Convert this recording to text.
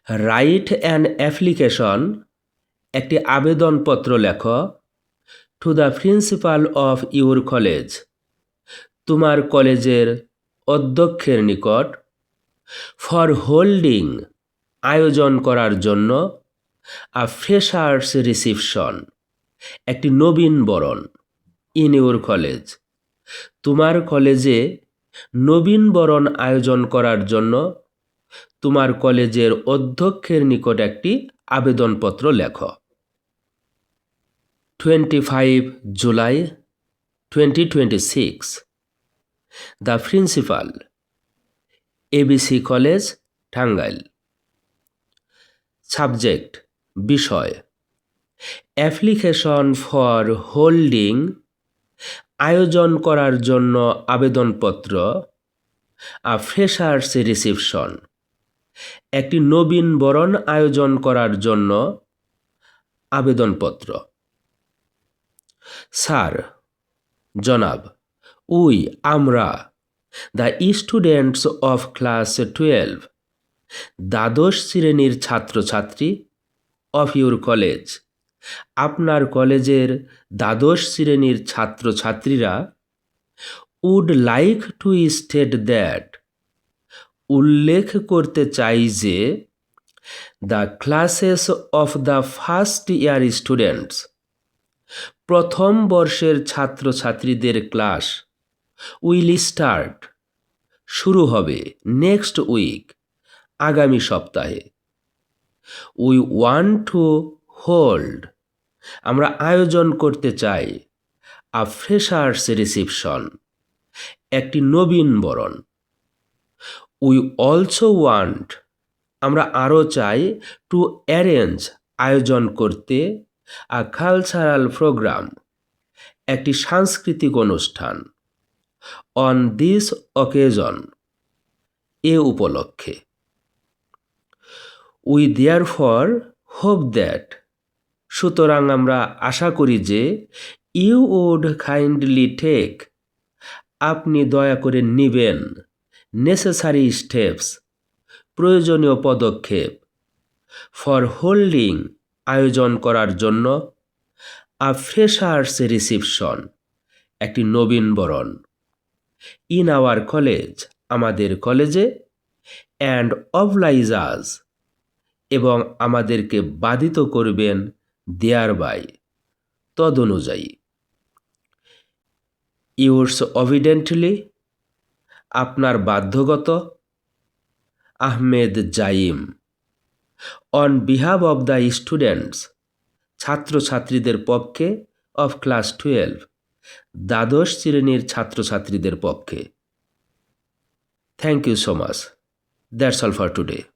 Write an application, একটি আবেদনপত্র লেখো, to the principal of your college, তোমার কলেজের অধ্যক্ষের নিকট, ফর হোল্ডিং, আয়োজন করার জন্য, আ ফ্রেশার্স রিসিপশন, একটি নবীন বরণ, ইন ইউর কলেজ, তোমার কলেজে নবীন বরণ আয়োজন করার জন্য তোমার কলেজের অধ্যক্ষের নিকট একটি আবেদনপত্র লেখো। 25 July 2026, the principal, ABC college, Tangail. Subject, বিষয়, অ্যাপ্লিকেশন ফর হোল্ডিং, আয়োজন করার জন্য আবেদনপত্র, আ ফ্রেশার্স রিসিপশন, একটি নবীন বরণ আয়োজন করার জন্য আবেদনপত্র। স্যার, জনাব, উই, আমরা, দ্য স্টুডেন্টস অফ ক্লাস 12, দ্বাদশ শ্রেণীর ছাত্রছাত্রী, অফ ইউর কলেজ, আপনার কলেজের দ্বাদশ শ্রেণীর ছাত্রছাত্রীরা, would like to state that, উল্লেখ করতে চাই যে, the classes of the first year students, প্রথম বর্ষের ছাত্রছাত্রীদের ক্লাস, উইল স্টার্ট, শুরু হবে, নেক্সট উইক, আগামী সপ্তাহে। উই ওয়ান্ট টু হোল্ড, আমরা আয়োজন করতে চাই, আ ফ্রেশার্স রিসিপশন, একটি নবীন বরণ। উই অলসো ওয়ান্ট, আমরা আরও চাই, টু অ্যারেঞ্জ, আয়োজন করতে, আ কালচারাল প্রোগ্রাম, একটি সাংস্কৃতিক অনুষ্ঠান, অন দিস অকেজন, এ উপলক্ষে। উই দেয়ারফর হোপ দ্যাট, সুতরাং আমরা আশা করি যে, ইউ উড কাইন্ডলি টেক, আপনি দয়া করে নিবেন, নেসেসারি স্টেপস, প্রয়োজনীয় পদক্ষেপ, ফর হোল্ডিং, আয়োজন করার জন্য, আ ফ্রেশার্স রিসিপশন, একটি নবীন বরণ, ইন আওয়ার কলেজ, আমাদের কলেজে, অ্যান্ড অবলাইজ আস, এবং আমাদেরকে বাধিত করবেন, দেয়ার বাই, তদনুযায়ী। ইউর্স অভিডেন্টলি, আপনার বাধ্যগত, Ahmed Zaim, on behalf of the students, ছাত্রছাত্রীদের পক্ষে, অফ ক্লাস 12, দ্বাদশ শ্রেণীর ছাত্রছাত্রীদের পক্ষে। Thank you so much. That's all for today.